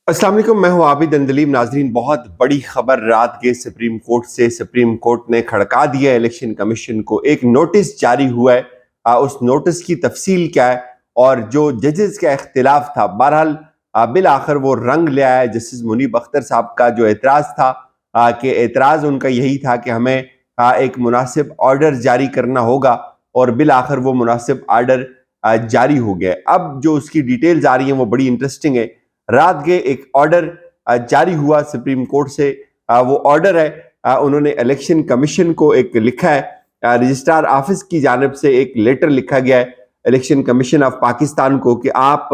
अस्सलाम वालेकुम, मैं हूं आबिद अंदलीम। नाजरीन, बहुत बड़ी खबर रात के सुप्रीम कोर्ट से। सुप्रीम कोर्ट ने खड़का दिया इलेक्शन कमीशन को। एक नोटिस जारी हुआ है। उस नोटिस की तफसील क्या है और जो जजेस का इख्तिलाफ था, बहरहाल बिल आखिर वो रंग ले आया। जस्टिस मुनीब अख्तर साहब का जो एतराज़ था कि एतराज़ उनका यही था कि हमें एक मुनासिब ऑर्डर जारी करना होगा, और बिल आखिर वो मुनासिब ऑर्डर जारी हो गया। अब जो उसकी डिटेल्स आ रही हैं वो बड़ी इंटरेस्टिंग है। रात के एक ऑर्डर जारी हुआ सुप्रीम कोर्ट से। वो ऑर्डर है, उन्होंने इलेक्शन कमीशन को एक लिखा है, रजिस्ट्रार ऑफिस की जानिब से एक लेटर लिखा गया है इलेक्शन कमीशन ऑफ पाकिस्तान को कि आप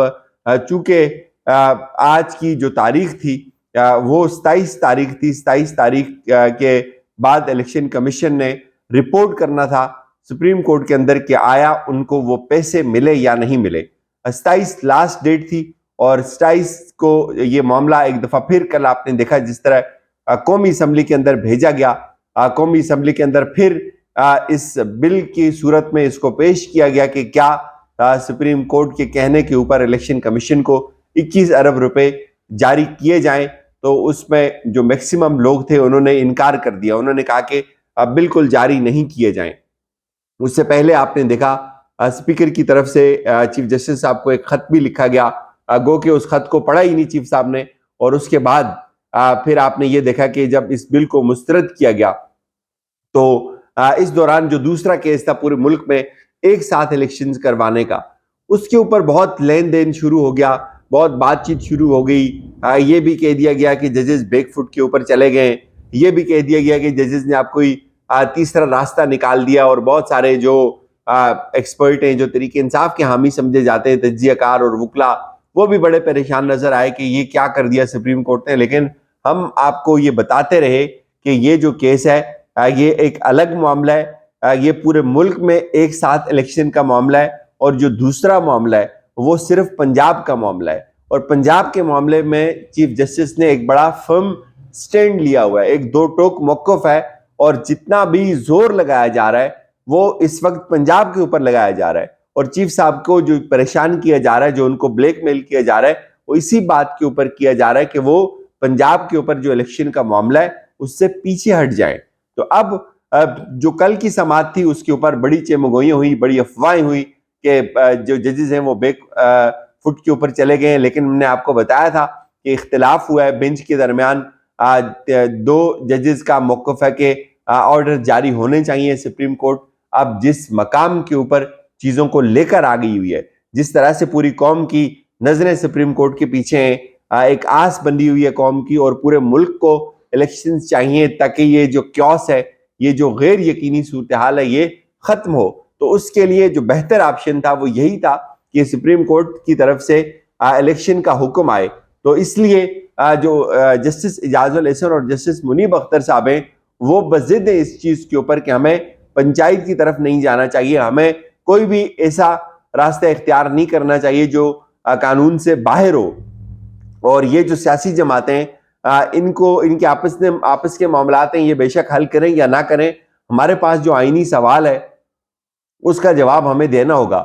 चूंकि आज की जो तारीख थी वो 27 तारीख थी, 27 तारीख के बाद इलेक्शन कमीशन ने रिपोर्ट करना था सुप्रीम कोर्ट के अंदर कि आया उनको वो पैसे मिले या नहीं मिले। 27 लास्ट डेट थी और 27 को ये मामला एक दफा फिर कल आपने देखा जिस तरह कौमी असम्बली के अंदर भेजा गया। कौमी असम्बली के अंदर फिर इस बिल की सूरत में इसको पेश किया गया कि क्या सुप्रीम कोर्ट के कहने के ऊपर इलेक्शन कमीशन को 21 अरब रुपए जारी किए जाएं। तो उसमें जो मैक्सिमम लोग थे उन्होंने इनकार कर दिया। उन्होंने कहा कि बिल्कुल जारी नहीं किए जाएं। उससे पहले आपने देखा स्पीकर की तरफ से चीफ जस्टिस साहब को एक खत भी लिखा गया, गो कि उस खत को पढ़ा ही नहीं चीफ साहब ने। और उसके बाद फिर आपने ये देखा कि जब इस बिल को मुस्तरद किया गया तो इस दौरान जो दूसरा केस था पूरे मुल्क में एक साथ इलेक्शंस करवाने का, उसके ऊपर बहुत लेन देन शुरू हो गया, बहुत बातचीत शुरू हो गई। ये भी कह दिया गया कि जजेस बैकफुट के ऊपर चले गए। ये भी कह दिया गया कि जजेस ने आपको तीसरा रास्ता निकाल दिया। और बहुत सारे जो एक्सपर्ट हैं, जो तरीके इंसाफ के हामी समझे जाते हैं, तज्जियाकार और वकला, वो भी बड़े परेशान नजर आए कि ये क्या कर दिया सुप्रीम कोर्ट ने। लेकिन हम आपको ये बताते रहे कि ये जो केस है ये एक अलग मामला है। ये पूरे मुल्क में एक साथ इलेक्शन का मामला है, और जो दूसरा मामला है वो सिर्फ पंजाब का मामला है। और पंजाब के मामले में चीफ जस्टिस ने एक बड़ा फर्म स्टैंड लिया हुआ है, एक दो टोक मौक़िफ़ है। और जितना भी जोर लगाया जा रहा है वो इस वक्त पंजाब के ऊपर लगाया जा रहा है। और चीफ साहब को जो परेशान किया जा रहा है, जो उनको ब्लैकमेल किया जा रहा है, वो इसी बात के ऊपर किया जा रहा है कि वो पंजाब के ऊपर जो इलेक्शन का मामला है उससे पीछे हट जाए। तो अब जो कल की समाअत थी उसके ऊपर बड़ी चेमगोइयां हुई, बड़ी अफवाहें हुई कि जो जजेस हैं वो बैक फुट के ऊपर चले गए हैं। लेकिन हमने आपको बताया था कि इख्तिलाफ हुआ है बेंच के दरमियान। दो जजेस का मौक़िफ़ है कि ऑर्डर जारी होने चाहिए। सुप्रीम कोर्ट अब जिस मकाम के ऊपर चीजों को लेकर आ गई हुई है, जिस तरह से पूरी कौम की नजरें सुप्रीम कोर्ट के पीछे हैं, एक आस बंधी हुई है कौम की, और पूरे मुल्क को इलेक्शंस चाहिए ताकि ये जो क्योस है, ये जो गैर यकीनी सूरत हाल है, ये खत्म हो। तो उसके लिए जो बेहतर ऑप्शन था वो यही था कि सुप्रीम कोर्ट की तरफ से इलेक्शन का हुक्म आए। तो इसलिए जो जस्टिस इजाजुल एहसन और जस्टिस मुनीब अख्तर साहब हैं वो बज़िद है इस चीज के ऊपर कि हमें पंचायत की तरफ नहीं जाना चाहिए, हमें कोई भी ऐसा रास्ता इख्तियार नहीं करना चाहिए जो कानून से बाहर हो। और ये जो सियासी जमातें इनको इनके आपस के मामलात हैं, ये बेशक हल करें या ना करें, हमारे पास जो आईनी सवाल है उसका जवाब हमें देना होगा।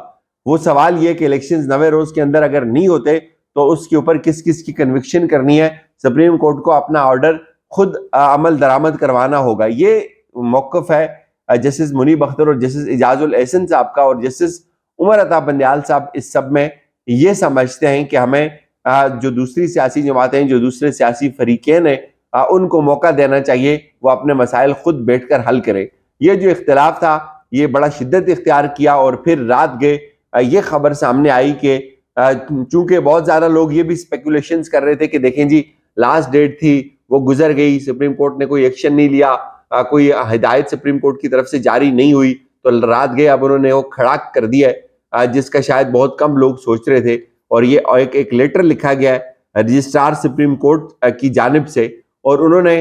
वो सवाल ये कि इलेक्शंस 90 रोज के अंदर अगर नहीं होते तो उसके ऊपर किस किस की कन्विक्शन करनी है, सुप्रीम कोर्ट को अपना ऑर्डर खुद अमल दरामद करवाना होगा। ये मौक़िफ़ है जस्टिस मुनीब अख्तर और जस्टिस इजाजुल एहसन साहब का। और जस्टिस उमर अता बंदियाल साहब इस सब में ये समझते हैं कि हमें जो दूसरी सियासी जमातें हैं, जो दूसरे सियासी फरीक़ैन हैं, उनको मौका देना चाहिए, वो अपने मसाइल खुद बैठ कर हल करें। ये जो इख्तिलाफ था ये बड़ा शिद्दत इख्तियार किया। और फिर रात गए ये खबर सामने आई कि चूंकि बहुत ज़्यादा लोग ये भी स्पेकुलेशंस कर रहे थे कि देखें जी, लास्ट डेट थी वो गुजर गई, सुप्रीम कोर्ट ने कोई एक्शन नहीं लिया, कोई हिदायत सुप्रीम कोर्ट की तरफ से जारी नहीं हुई, तो रात गए अब उन्होंने वो खड़ा कर दिया है, जिसका शायद बहुत कम लोग सोच रहे थे। और ये एक लेटर लिखा गया है रजिस्ट्रार सुप्रीम कोर्ट की जानिब से, और उन्होंने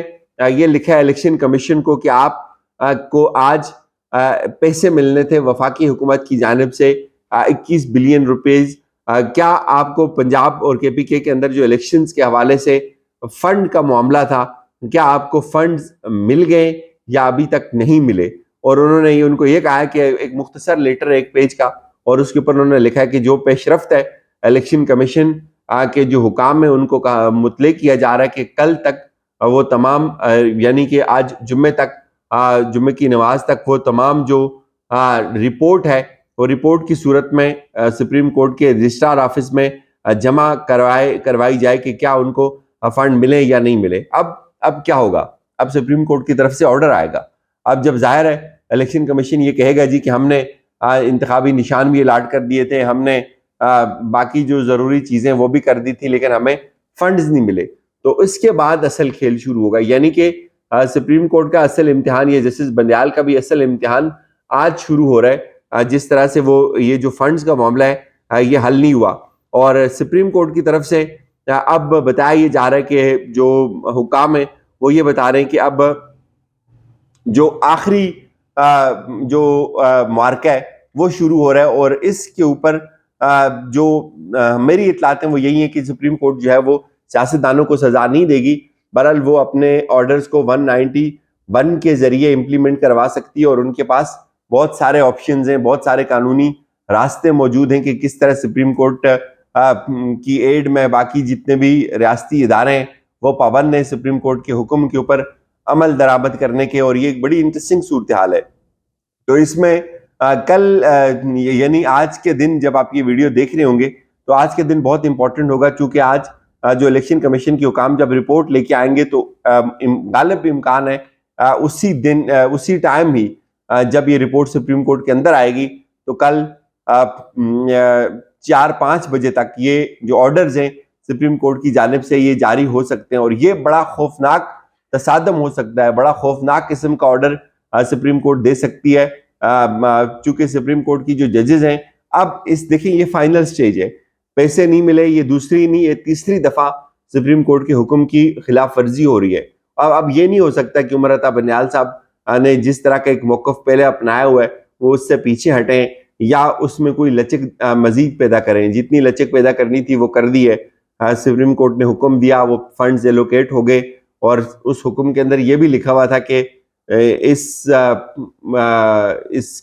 ये लिखा है इलेक्शन कमीशन को कि आप को आज पैसे मिलने थे वफाकी हुकूमत की जानिब से 21 बिलियन रुपीज। क्या आपको पंजाब और KPK के अंदर जो इलेक्शंस के हवाले से फंड का मामला था, क्या आपको फंड्स मिल गए या अभी तक नहीं मिले? और उन्होंने उनको ये कहा कि एक मुख्तसर लेटर है 1 पेज का, और उसके ऊपर उन्होंने लिखा है कि जो पेशरफ्त है इलेक्शन कमीशन کہ جو حکام ہیں ان کو مطلع کیا جا رہا ہے کہ کل تک وہ تمام یعنی کہ آج جمعے تک جمعے کی نماز تک وہ تمام جو رپورٹ ہے وہ رپورٹ کی صورت میں سپریم کورٹ کے رجسٹرار آفس میں جمع کروائی جائے کہ کیا ان کو فنڈ ملے یا نہیں ملے. اب کیا ہوگا؟ اب سپریم کورٹ کی طرف سے آرڈر آئے گا. اب جب ظاہر ہے الیکشن کمیشن یہ کہے گا جی کہ ہم نے انتخابی نشان بھی الاٹ کر دیے تھے, ہم نے باقی جو ضروری چیزیں وہ بھی کر دی تھی, لیکن ہمیں فنڈز نہیں ملے, تو اس کے بعد اصل کھیل شروع ہوگا. یعنی کہ سپریم کورٹ کا اصل امتحان, یہ جسٹس بندیال کا بھی اصل امتحان آج شروع ہو رہا ہے. جس طرح سے وہ یہ جو فنڈز کا معاملہ ہے یہ حل نہیں ہوا, اور سپریم کورٹ کی طرف سے اب بتایا یہ جا رہا ہے کہ جو حکام ہیں وہ یہ بتا رہے ہیں کہ اب جو آخری جو معرکہ ہے وہ شروع ہو رہا ہے, اور اس کے اوپر جو میری اطلاعات ہیں وہ یہی ہیں کہ سپریم کورٹ جو ہے وہ سیاستدانوں کو سزا نہیں دے گی, بہرحال وہ اپنے آرڈرز کو 191 کے ذریعے امپلیمنٹ کروا سکتی ہے, اور ان کے پاس بہت سارے آپشنز ہیں, بہت سارے قانونی راستے موجود ہیں کہ کس طرح سپریم کورٹ کی ایڈ میں باقی جتنے بھی ریاستی ادارے ہیں وہ پابند ہیں سپریم کورٹ کے حکم کے اوپر عمل درآمد کرنے کے. اور یہ ایک بڑی انٹرسٹنگ صورتحال ہے. تو اس میں کل یعنی آج کے دن جب آپ یہ ویڈیو دیکھ رہے ہوں گے تو آج کے دن بہت امپورٹنٹ ہوگا, چونکہ آج جو الیکشن کمیشن کے حکام جب رپورٹ لے کے آئیں گے تو غالب امکان ہے اسی دن اسی ٹائم ہی جب یہ رپورٹ سپریم کورٹ کے اندر آئے گی تو کل 4-5 بجے تک یہ جو آرڈرز ہیں سپریم کورٹ کی جانب سے یہ جاری ہو سکتے ہیں, اور یہ بڑا خوفناک تصادم ہو سکتا ہے, بڑا خوفناک قسم کا آرڈر سپریم کورٹ دے سکتی ہے, چونکہ سپریم کورٹ کی جو ججز ہیں اب دیکھیں یہ فائنل سٹیج ہے, پیسے نہیں ملے, یہ دوسری نہیں یہ تیسری دفعہ سپریم کورٹ کے حکم کی خلاف ورزی ہو رہی ہے. اب یہ نہیں ہو سکتا کہ عمر عطا بنیال صاحب نے جس طرح کا ایک موقف پہلے اپنایا ہوا ہے وہ اس سے پیچھے ہٹیں یا اس میں کوئی لچک مزید پیدا کریں. جتنی لچک پیدا کرنی تھی وہ کر دی ہے, سپریم کورٹ نے حکم دیا, وہ فنڈز ایلوکیٹ ہو گئے, اور اس حکم کے اندر یہ بھی لکھا ہوا تھا کہ اس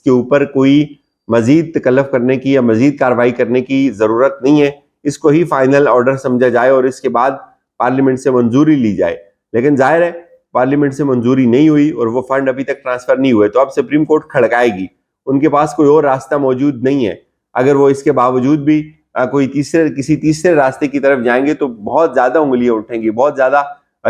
کے اوپر کوئی مزید تکلف کرنے کی یا مزید کارروائی کرنے کی ضرورت نہیں ہے, اس کو ہی فائنل آرڈر سمجھا جائے اور اس کے بعد پارلیمنٹ سے منظوری لی جائے. لیکن ظاہر ہے پارلیمنٹ سے منظوری نہیں ہوئی اور وہ فنڈ ابھی تک ٹرانسفر نہیں ہوئے, تو اب سپریم کورٹ کھڑکائے گی, ان کے پاس کوئی اور راستہ موجود نہیں ہے. اگر وہ اس کے باوجود بھی کسی تیسرے راستے کی طرف جائیں گے تو بہت زیادہ انگلیاں اٹھیں گی, بہت زیادہ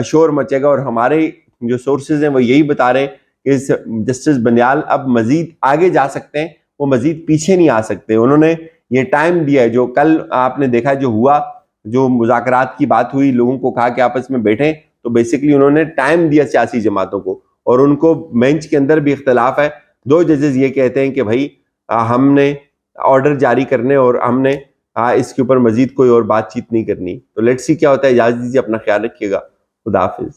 شور مچے گا, اور ہمارے جو سورسز ہیں وہ یہی بتا رہے ہیں کہ جسٹس بندیال اب مزید آگے جا سکتے ہیں, وہ مزید پیچھے نہیں آ سکتے. انہوں نے یہ ٹائم دیا ہے, جو کل آپ نے دیکھا جو ہوا, جو مذاکرات کی بات ہوئی, لوگوں کو کہا کہ آپس میں بیٹھیں, تو بیسیکلی انہوں نے ٹائم دیا سیاسی جماعتوں کو, اور ان کو بینچ کے اندر بھی اختلاف ہے. 2 ججز یہ کہتے ہیں کہ بھائی ہم نے آرڈر جاری کرنے اور ہم نے اس کے اوپر مزید کوئی اور بات چیت نہیں کرنی. تو لیٹس سی کیا ہوتا ہے. اجازت دیجیے, اپنا خیال رکھیے گا. خدا حافظ.